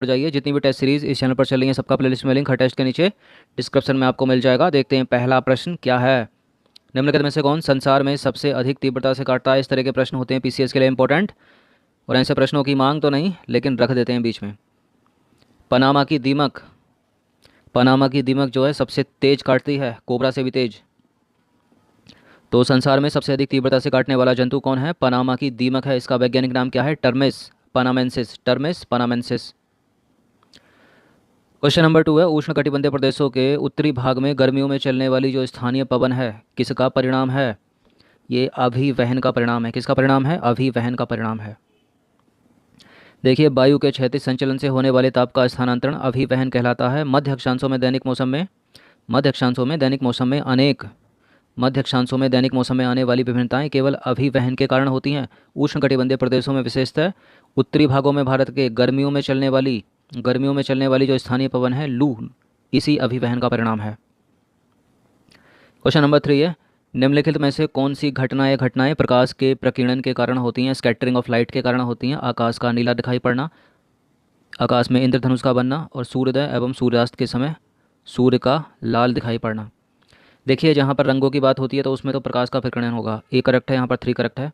जाइए। जितनी भी टेस्ट सीरीज इस चैनल पर चल रही है सबका प्लेलिस्ट में लिंक हर टेस्ट के नीचे डिस्क्रिप्शन में आपको मिल जाएगा। देखते हैं पहला प्रश्न क्या है। निम्नलिखित में से कौन संसार में सबसे अधिक तीव्रता से काटता है। इस तरह के प्रश्न होते हैं पीसीएस के लिए इंपॉर्टेंट, और ऐसे प्रश्नों की मांग तो नहीं लेकिन रख देते हैं बीच में। पनामा की दीमक, पनामा की दीमक जो है सबसे तेज काटती है, कोबरा से भी तेज। तो संसार में सबसे अधिक तीव्रता से काटने वाला जंतु कौन है? पनामा की दीमक है। इसका वैज्ञानिक नाम क्या है? टर्मेस पनामेंसिस, टर्मेस पनामेंसिस। क्वेश्चन नंबर 2 है, उष्णकटिबंधीय प्रदेशों के उत्तरी भाग में गर्मियों में चलने वाली जो स्थानीय पवन है किसका परिणाम है? ये अभिवहन का परिणाम है। किसका परिणाम है? अभिवहन का परिणाम है। देखिए, वायु के क्षैतिज संचलन से होने वाले ताप का स्थानांतरण अभिवहन कहलाता है। मध्य अक्षांशों में दैनिक मौसम में, मध्य अक्षांशों में दैनिक मौसम में अनेक, मध्य अक्षांशों में दैनिक मौसम में आने वाली विभिन्नताएं केवल अभिवहन के कारण होती हैं। उष्णकटिबंधीय प्रदेशों में विशेषतः उत्तरी भागों में भारत के गर्मियों में चलने वाली जो स्थानीय पवन है लू, इसी अभिवहन का परिणाम है। क्वेश्चन नंबर 3 है, निम्नलिखित में से कौन सी घटनाएं प्रकाश के प्रकीर्णन के कारण होती हैं? स्कैटरिंग ऑफ लाइट के कारण होती हैं। आकाश का नीला दिखाई पड़ना, आकाश में इंद्रधनुष का बनना, और सूर्योदय एवं सूर्यास्त के समय सूर्य का लाल दिखाई पड़ना। देखिए, जहाँ पर रंगों की बात होती है तो उसमें तो प्रकाश का प्रकीर्णन होगा। ए करेक्ट है, यहाँ पर 3 करेक्ट है,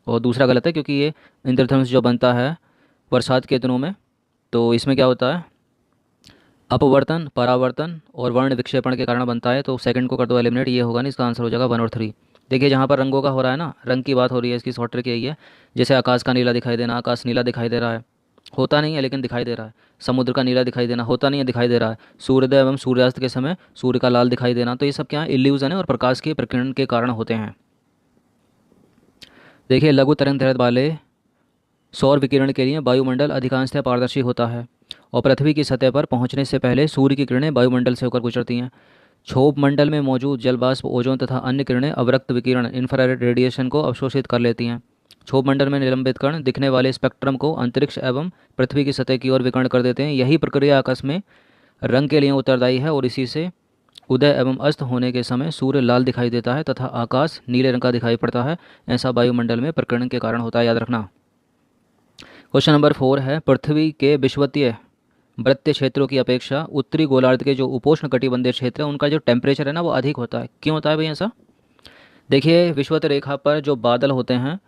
और दूसरा गलत है क्योंकि ये इंद्रधनुष जो बनता है बरसात के दिनों में, तो इसमें क्या होता है, अपवर्तन, परावर्तन और वर्ण विक्षेपण के कारण बनता है। तो सेकंड को कर दो एलिमिनेट, ये होगा नहीं, इसका आंसर हो जाएगा 1 और 3। देखिए, जहाँ पर रंगों का हो रहा है ना, रंग की बात हो रही है, इसकी शॉर्ट ट्रिक यही है। जैसे आकाश का नीला दिखाई देना, आकाश नीला दिखाई दे रहा है, होता नहीं है लेकिन दिखाई दे रहा है। समुद्र का नीला दिखाई देना, होता नहीं है, दिखाई दे रहा है। सूर्योदय एवं सूर्यास्त के समय सूर्य का लाल दिखाई देना, तो ये सब क्या है, इल्यूजन है और प्रकाश के प्रकीर्णन के कारण होते हैं। देखिए, लघु तरंग दैर्ध्य वाले सौर विकिरण के लिए वायुमंडल अधिकांशतः पारदर्शी होता है, और पृथ्वी की सतह पर पहुंचने से पहले सूर्य की किरणें वायुमंडल से होकर गुजरती हैं। क्षोभ मंडल में मौजूद जल वाष्प, ओजोन तथा अन्य किरणें अवरक्त विकिरण इंफ्रारेड रेडिएशन को अवशोषित कर लेती हैं। क्षोभ मंडल में निलंबित कण दिखने वाले स्पेक्ट्रम को अंतरिक्ष एवं पृथ्वी की सतह की ओर विकर्ण कर देते हैं। यही प्रक्रिया आकाश में रंग के लिए उत्तरदायी है, और इसी से उदय एवं अस्त होने के समय सूर्य लाल दिखाई देता है तथा आकाश नीले रंग का दिखाई पड़ता है। ऐसा वायुमंडल में प्रकीर्णन के कारण होता है, याद रखना। क्वेश्चन नंबर 4 है, पृथ्वी के विषुवतीय वृत्तीय क्षेत्रों की अपेक्षा उत्तरी गोलार्ध के जो उपोष्ण कटिबंधीय क्षेत्र है उनका जो टेम्परेचर है ना वो अधिक होता है। क्यों होता है भाई ऐसा? देखिए, विषुवत रेखा पर जो बादल होते हैं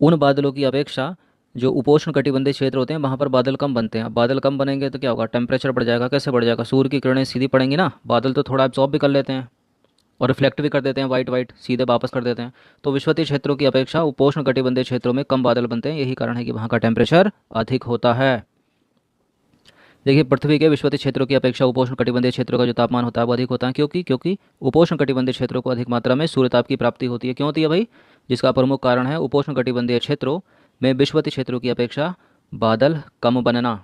उन बादलों की अपेक्षा जो उपोष्ण कटिबंधीय क्षेत्र होते हैं वहाँ पर बादल कम बनते हैं। बादल कम बनेंगे तो क्या होगा, टेम्परेचर बढ़ जाएगा। कैसे बढ़ जाएगा? सूर्य की किरणें सीधी पड़ेंगी ना, बादल तो थोड़ा एब्जॉर्ब भी कर लेते हैं और रिफ्लेक्ट भी कर देते हैं, वाइट वाइट सीधे वापस कर देते हैं। तो विषुवतीय क्षेत्रों की अपेक्षा उपोष्ण कटिबंधीय क्षेत्रों में कम बादल बनते हैं, यही कारण है कि वहाँ का टेम्परेचर अधिक होता है। देखिए, पृथ्वी के विषुवतीय क्षेत्रों की अपेक्षा उपोष्ण कटिबंधीय क्षेत्रों का जो तापमान होता है वो अधिक होता है। क्योंकि उपोष्ण कटिबंधीय क्षेत्रों को अधिक मात्रा में सूर्यताप की प्राप्ति होती है। क्यों होती है भाई? जिसका प्रमुख कारण है उपोष्ण कटिबंधीय क्षेत्रों में विषुवतीय क्षेत्रों की अपेक्षा बादल कम बनना।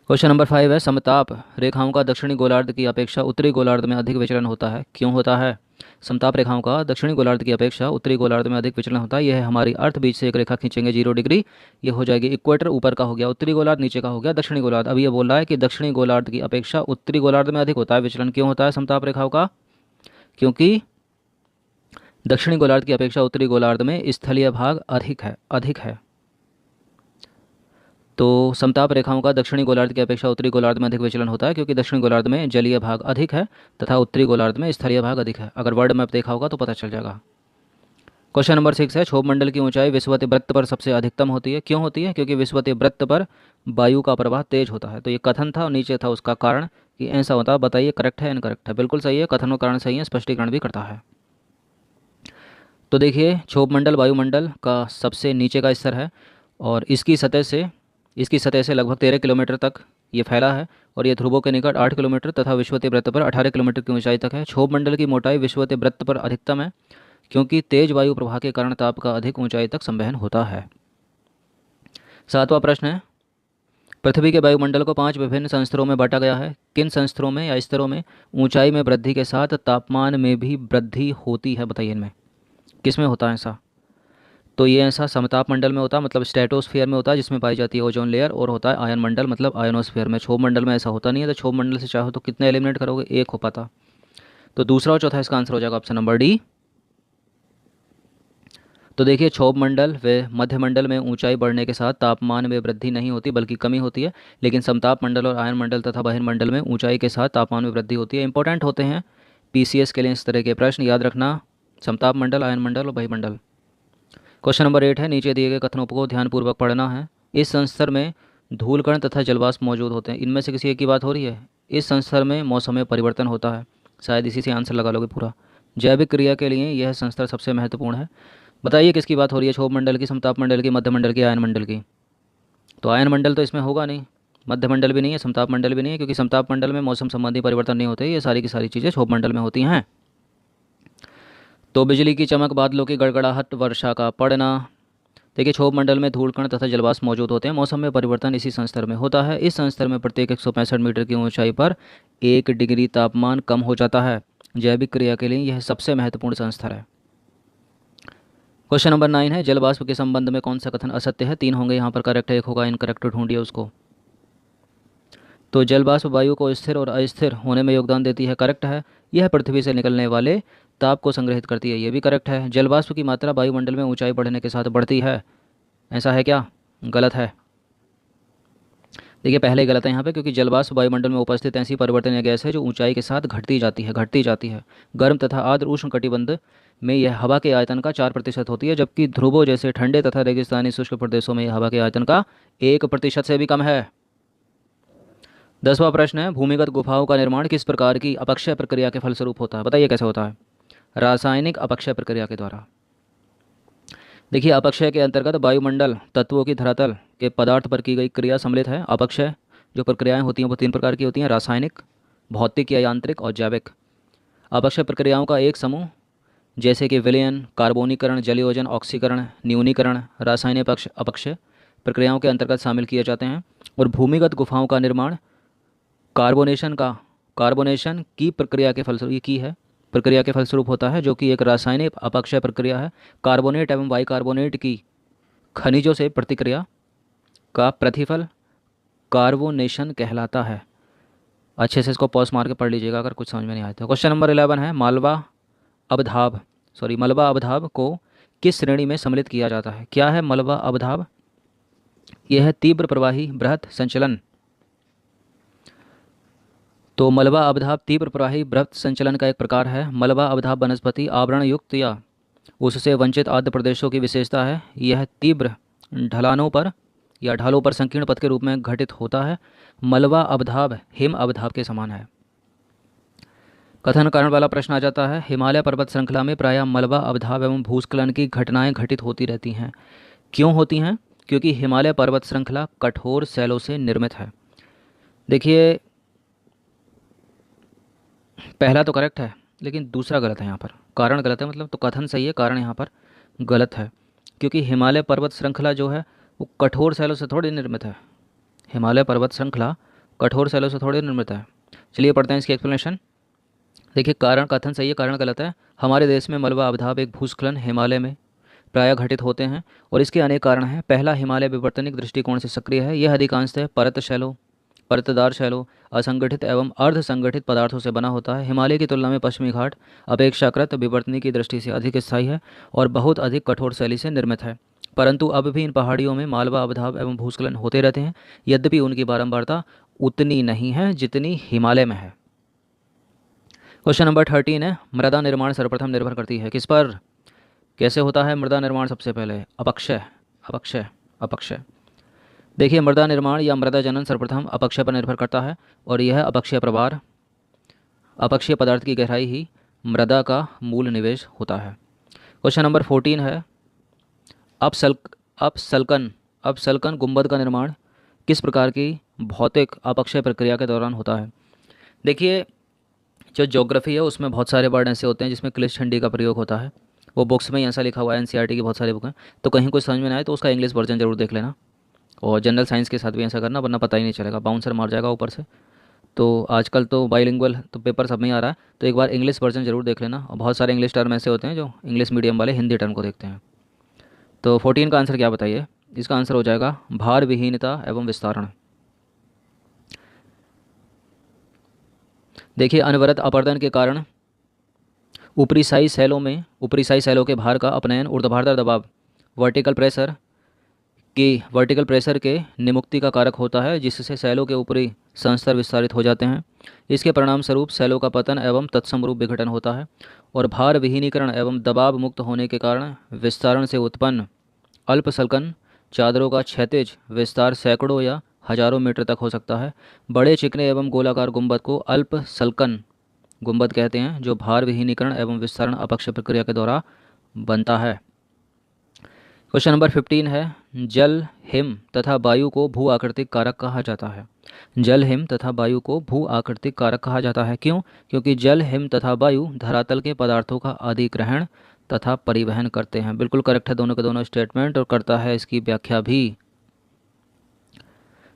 क्वेश्चन नंबर 5 है, समताप रेखाओं का दक्षिणी गोलार्ध की अपेक्षा उत्तरी गोलार्ध में अधिक विचलन होता है। क्यों होता है? समताप रेखाओं का दक्षिणी गोलार्ध की अपेक्षा उत्तरी गोलार्ध में अधिक विचलन होता है। यह है हमारी अर्थ, बीच से एक रेखा खींचेंगे 0 डिग्री, ये हो जाएगी इक्वेटर, ऊपर का हो गया उत्तरी गोलार्ध, नीचे का हो गया दक्षिणी गोलार्ध। अब ये बोल रहा है कि दक्षिणी गोलार्ध की अपेक्षा उत्तरी गोलार्ध में अधिक होता है विचलन। क्यों होता है समताप रेखाओं का? क्योंकि दक्षिणी गोलार्ध की अपेक्षा उत्तरी गोलार्ध में स्थलीय भाग अधिक है। तो समताप रेखाओं का दक्षिणी गोलार्ध की अपेक्षा उत्तरी गोलार्ध में अधिक विचलन होता है क्योंकि दक्षिणी गोलार्ध में जलीय भाग अधिक है तथा उत्तरी गोलार्ध में स्थलीय भाग अधिक है। अगर वर्ल्ड मैप देखा होगा तो पता चल जाएगा। क्वेश्चन नंबर 6 है, क्षोभ मंडल की ऊंचाई विषुवतीय वृत्त पर सबसे अधिकतम होती है। क्यों होती है? क्योंकि विषुवतीय वृत्त पर वायु का प्रवाह तेज होता है। तो ये कथन था और नीचे था उसका कारण कि ऐसा होता है। बताइए करेक्ट है इनकरेक्ट है? बिल्कुल सही है, कथन और कारण सही है, स्पष्टीकरण भी करता है। तो देखिए, क्षोभ मंडल वायुमंडल का सबसे नीचे का स्तर है और इसकी सतह से लगभग 13 किलोमीटर तक ये फैला है, और ये ध्रुवों के निकट 8 किलोमीटर तथा विषुवतीय वृत्त पर 18 किलोमीटर की ऊंचाई तक है। क्षोभ मंडल की मोटाई विषुवतीय वृत्त पर अधिकतम है क्योंकि तेज वायु प्रवाह के कारण ताप का अधिक ऊंचाई तक संवहन होता है। 7वां प्रश्न है, पृथ्वी के वायुमंडल को 5 विभिन्न संस्तरों में बांटा गया है। किन संस्तरों में या स्तरों में ऊंचाई में वृद्धि के साथ तापमान में भी वृद्धि होती है? बताइए इनमें किस में होता है ऐसा? तो ये ऐसा समताप मंडल में होता है, मतलब स्ट्रेटोस्फीयर में होता है जिसमें पाई जाती है ओजोन लेयर, और होता है आयन मंडल मतलब आयनोस्फीयर में। क्षोभ मंडल में ऐसा होता नहीं है। तो क्षोभ मंडल से चाहो तो कितने एलिमिनेट करोगे? 1 हो पाता। तो दूसरा और चौथा इसका आंसर हो जाएगा ऑप्शन नंबर डी। तो देखिए क्षोभ मंडल व मध्यमंडल में ऊंचाई बढ़ने के साथ तापमान में वृद्धि नहीं होती बल्कि कमी होती है, लेकिन समताप मंडल और आयन मंडल तथा बहिर्मंडल में ऊंचाई के साथ तापमान में वृद्धि होती है। इंपॉर्टेंट होते हैं पीसीएस के लिए इस तरह के प्रश्न, याद रखना, समताप मंडल, आयन मंडल और बहिर्मंडल। क्वेश्चन नंबर 8 है, नीचे दिए गए कथनों को ध्यानपूर्वक पढ़ना है। इस संस्तर में धूलकण तथा जलवाष्प मौजूद होते हैं। इनमें से किसी एक की बात हो रही है। इस संस्तर में मौसम में परिवर्तन होता है, शायद इसी से आंसर लगा लोगे पूरा। जैविक क्रिया के लिए यह संस्तर सबसे महत्वपूर्ण है। बताइए किसकी बात हो रही है, क्षोभ मंडल की, समताप मंडल की, मध्य मंडल की, आयन मंडल की? तो आयन मंडल तो इसमें होगा नहीं, मध्य मंडल भी नहीं है, समताप मंडल भी नहीं है, क्योंकि समताप मंडल में मौसम संबंधी परिवर्तन नहीं होते। ये सारी की सारी चीज़ें क्षोभ मंडल में होती हैं। तो बिजली की चमक, बादलों की गड़गड़ाहट, वर्षा का पड़ना। देखिए क्षोभ मंडल में धूलकण तथा जलवाष्प मौजूद होते हैं। मौसम में परिवर्तन इसी संस्तर में होता है। इस संस्तर में प्रत्येक 165 मीटर की ऊंचाई पर 1 डिग्री तापमान कम हो जाता है। जैविक क्रिया के लिए यह सबसे महत्वपूर्ण संस्तर है। क्वेश्चन नंबर 9 है, जलवाष्प के संबंध में कौन सा कथन असत्य है? 3 होंगे यहाँ पर, करेक्ट है 1 होगा, इनकरेक्ट ढूंढिए उसको। तो जलवाष्प वायु को स्थिर और अस्थिर होने में योगदान देती है, करेक्ट है। यह पृथ्वी से निकलने वाले ताप को संग्रहित करती है, ये भी करेक्ट है। जलवाष्प की मात्रा वायुमंडल में ऊंचाई बढ़ने के साथ बढ़ती है, ऐसा है क्या? गलत है। देखिए पहले ही गलत है यहाँ पे, क्योंकि जलवाष्प वायुमंडल में उपस्थित ऐसी परिवर्तनीय गैस है जो ऊंचाई के साथ घटती जाती है। गर्म तथा आर्द्र उष्ण कटिबंध में यह हवा के आयतन का 4% होती है, जबकि ध्रुवों जैसे ठंडे तथा रेगिस्तानी शुष्क प्रदेशों में यह हवा के आयतन का 1% से भी कम है। 10वां प्रश्न है, भूमिगत गुफाओं का निर्माण किस प्रकार की अपक्षय प्रक्रिया के फलस्वरूप होता है? बताइए कैसे होता है? रासायनिक अपक्षय प्रक्रिया के द्वारा। देखिए अपक्षय के अंतर्गत वायुमंडल तत्वों की धरातल के पदार्थ पर की गई क्रिया सम्मिलित है। अपक्षय जो प्रक्रियाएं होती हैं वो 3 प्रकार की होती हैं, रासायनिक, भौतिक या यांत्रिक और जैविक। अपक्षय प्रक्रियाओं का एक समूह जैसे कि विलयन, कार्बोनीकरण, जलयोजन, ऑक्सीकरण, न्यूनीकरण रासायनिक अपक्षय प्रक्रियाओं के अंतर्गत शामिल किए जाते हैं। और भूमिगत गुफाओं का निर्माण कार्बोनेशन की प्रक्रिया के फलस्वरूप होता है, जो कि एक रासायनिक अपक्षय प्रक्रिया है। कार्बोनेट एवं बाइकार्बोनेट की खनिजों से प्रतिक्रिया का प्रतिफल कार्बोनेशन कहलाता है। अच्छे से इसको पॉज मार के पढ़ लीजिएगा अगर कुछ समझ में नहीं आया तो। क्वेश्चन नंबर 11 है, मलबा अवधाब को किस श्रेणी में सम्मिलित किया जाता है? क्या है मलबा अवधाब? यह है तीव्र प्रवाही बृहत संचलन। तो मलबा अवधाब तीव्र प्रवाही बृहत संचलन का एक प्रकार है। मलबा अवधाब वनस्पति आवरण युक्त या उससे वंचित आर्द्र प्रदेशों की विशेषता है। यह तीव्र ढलानों पर संकीर्ण पथ के रूप में घटित होता है। मलबा अवधाब हिम अवधाब के समान है। कथन कारण वाला प्रश्न आ जाता है, हिमालय पर्वत श्रृंखला में प्रायः मलबा अवधाब एवं भूस्खलन की घटनाएं घटित होती रहती हैं। क्यों होती हैं? क्योंकि हिमालय पर्वत श्रृंखला कठोर शैलों से निर्मित है। देखिए पहला तो करेक्ट है, लेकिन दूसरा गलत है। यहाँ पर कारण गलत है, मतलब तो कथन सही है, कारण यहाँ पर गलत है। क्योंकि हिमालय पर्वत श्रृंखला जो है वो कठोर शैलों से थोड़ी निर्मित है। हिमालय पर्वत श्रृंखला कठोर शैलों से थोड़ी निर्मित है। चलिए पढ़ते हैं इसकी एक्सप्लेनेशन। देखिए कारण कथन सही है, कारण गलत है। हमारे देश में मलबा अवधाब एक भूस्खलन हिमालय में प्रायः घटित होते हैं और इसके अनेक कारण हैं। पहला, हिमालय विवर्तनिक दृष्टिकोण से सक्रिय है। यह अधिकांशतः परतदार शैलों, असंगठित एवं अर्ध संगठित पदार्थों से बना होता है। हिमालय की तुलना में पश्चिमी घाट अपेक्षाकृत विवर्तनी की दृष्टि से अधिक स्थायी है और बहुत अधिक कठोर शैली से निर्मित है। परंतु अब भी इन पहाड़ियों में मालवा अवधाब एवं भूस्खलन होते रहते हैं, यद्यपि उनकी बारंबारता उतनी नहीं है जितनी हिमालय में है। क्वेश्चन नंबर 13 है, मृदा निर्माण सर्वप्रथम निर्भर करती है किस पर? कैसे होता है मृदा निर्माण? सबसे पहले अपक्षय। देखिए मृदा निर्माण या मृदा जनन सर्वप्रथम अपक्षय पर निर्भर करता है और यह अपक्षय प्रभार अपक्षय पदार्थ की गहराई ही मृदा का मूल निवेश होता है। क्वेश्चन नंबर 14 है, अपसल्कन गुंबद का निर्माण किस प्रकार की भौतिक अपक्षय प्रक्रिया के दौरान होता है? देखिए जो ज्योग्राफी है उसमें बहुत सारे वर्ड ऐसे होते हैं जिसमें क्लिष्ठंडी का प्रयोग होता है। वो बुक्स में ऐसा लिखा हुआ है, एनसीईआरटी की बहुत सारी बुक हैं, तो कहीं कुछ समझ में ना आए तो उसका इंग्लिश वर्जन जरूर देख लेना। और जनरल साइंस के साथ भी ऐसा करना, वरना पता ही नहीं चलेगा, बाउंसर मार जाएगा ऊपर से। तो आजकल तो बाइलिंगुअल तो पेपर सब में ही आ रहा है, तो एक बार इंग्लिश वर्जन जरूर देख लेना। और बहुत सारे इंग्लिश टर्म ऐसे होते हैं जो इंग्लिश मीडियम वाले हिंदी टर्म को देखते हैं। तो 14 का आंसर क्या बताइए? इसका आंसर हो जाएगा भार विहीनता एवं विस्तारण। देखिए अनवरत अपर्दन के कारण ऊपरी साई सैलों के भार का अपनयन ऊर्ध्वाधर दबाव वर्टिकल प्रेशर के निमुक्ति का कारक होता है, जिससे सैलों के ऊपरी संस्तर विस्तारित हो जाते हैं। इसके परिणाम स्वरूप सैलों का पतन एवं तत्समरूप विघटन होता है और भार विहीनीकरण एवं दबाव मुक्त होने के कारण विस्तारण से उत्पन्न अल्प सल्कन चादरों का क्षैतिज विस्तार सैकड़ों या हजारों मीटर तक हो सकता है। बड़े चिकने एवं गोलाकार गुंबद को अल्प सल्कन गुंबद कहते हैं, जो भार विहीनीकरण एवं विस्तारण अपक्ष प्रक्रिया के द्वारा बनता है। क्वेश्चन नंबर 15 है, जल, हिम तथा वायु को भू आकृतिक कारक कहा जाता है। जल, हिम तथा वायु को भू आकृतिक कारक कहा जाता है। क्यों? क्योंकि जल, हिम तथा वायु धरातल के पदार्थों का अधिग्रहण तथा परिवहन करते हैं। बिल्कुल करेक्ट है दोनों के दोनों स्टेटमेंट, और करता है इसकी व्याख्या भी।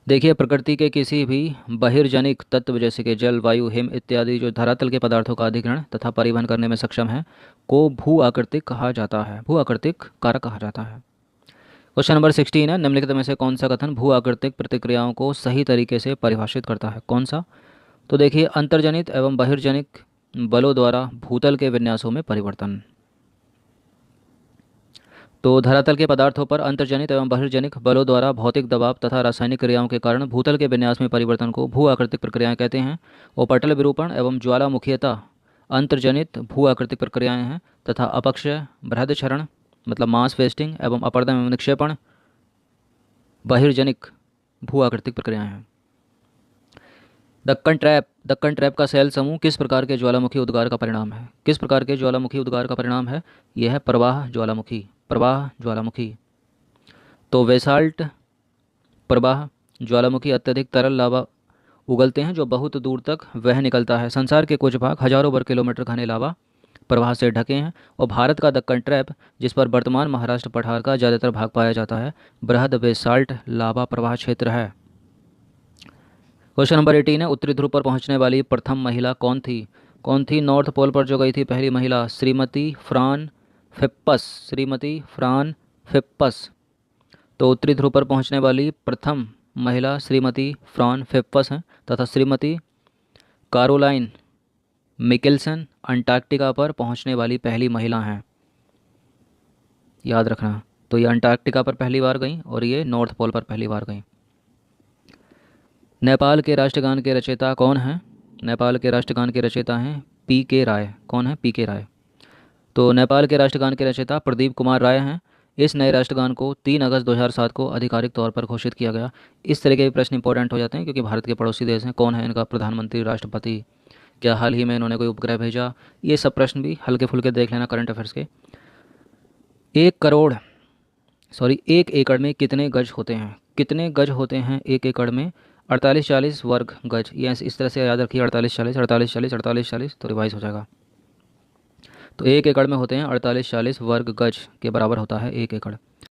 देखिए, प्रकृति के किसी भी बहिर्जनिक तत्व जैसे कि जल, वायु, हिम इत्यादि जो धरातल के पदार्थों का अधिग्रहण तथा परिवहन करने में सक्षम है को भू आकृतिक कहा जाता है, भू आकृतिक कारक कहा जाता है। क्वेश्चन नंबर 16 है, निम्नलिखित में से कौन सा कथन भू आकृतिक प्रतिक्रियाओं को सही तरीके से परिभाषित करता है? कौन सा? तो देखिए, अंतर्जनित एवं बहिर्जनिक बलों द्वारा भूतल के विन्यासों में परिवर्तन। तो धरातल के पदार्थों पर अंतर्जनित एवं बहिर्जनिक बलों द्वारा भौतिक दबाव तथा रासायनिक क्रियाओं के कारण भूतल के विन्यास में परिवर्तन को भू आकृतिक प्रक्रियाएं कहते हैं। और पटल विरूपण एवं ज्वालामुखीयता अंतर्जनित भू आकृतिक प्रक्रियाएं हैं तथा अपक्षय, बृहद क्षरण मतलब मास वेस्टिंग एवं अपरदन एवं निक्षेपण बहिर्जनिक भू आकृतिक प्रक्रियाएं हैं। दक्कन ट्रैप का सेल समूह किस प्रकार के ज्वालामुखी उद्गार का परिणाम है? किस प्रकार के ज्वालामुखी उद्गार का परिणाम है? यह है प्रवाह ज्वालामुखी। तो वेसाल्ट प्रवाह ज्वालामुखी अत्यधिक तरल लावा उगलते हैं जो बहुत दूर तक वह निकलता है। संसार के कुछ भाग हजारों वर्ग किलोमीटर घने लावा प्रवाह से ढके हैं और भारत का दक्कन ट्रैप, जिस पर वर्तमान महाराष्ट्र पठार का ज़्यादातर भाग पाया जाता है, बृहद बेसाल्ट लावा प्रवाह क्षेत्र है। क्वेश्चन नंबर 18 है, उत्तरी ध्रुव पर पहुंचने वाली प्रथम महिला कौन थी? नॉर्थ पोल पर जो गई थी पहली महिला, श्रीमती फ्रान फिप्पस। तो उत्तरी ध्रुव पर पहुंचने वाली प्रथम महिला श्रीमती फ्रान फिप्पस हैं तथा श्रीमती कैरोलाइन मिकेल्सन अंटार्कटिका पर पहुंचने वाली पहली महिला हैं, याद रखना। तो ये अंटार्कटिका पर पहली बार गई और ये नॉर्थ पोल पर पहली बार गई। नेपाल के राष्ट्रगान के रचयिता कौन हैं? नेपाल के राष्ट्रगान के रचयिता हैं पी.के. राय। कौन है? पी.के. राय। तो नेपाल के राष्ट्रगान के रचयिता प्रदीप कुमार राय हैं। इस नए राष्ट्रगान को 3 अगस्त 2007 को आधिकारिक तौर पर घोषित किया गया। इस तरह के प्रश्न इंपॉर्टेंट हो जाते हैं क्योंकि भारत के पड़ोसी देश हैं। कौन है इनका प्रधानमंत्री, राष्ट्रपति, क्या हाल ही में इन्होंने कोई उपग्रह भेजा? ये सब प्रश्न भी हल्के फुल्के देख लेना करंट अफेयर्स के। 1 एकड़ में कितने गज होते हैं? कितने गज होते हैं 1 एकड़ में? 48-40 वर्ग गज। ये इस तरह से याद रखिए, 48-40 तो रिवाइज हो जाएगा। तो 1 एकड़ में होते हैं 48-40 वर्ग गज के बराबर होता है 1 एकड़।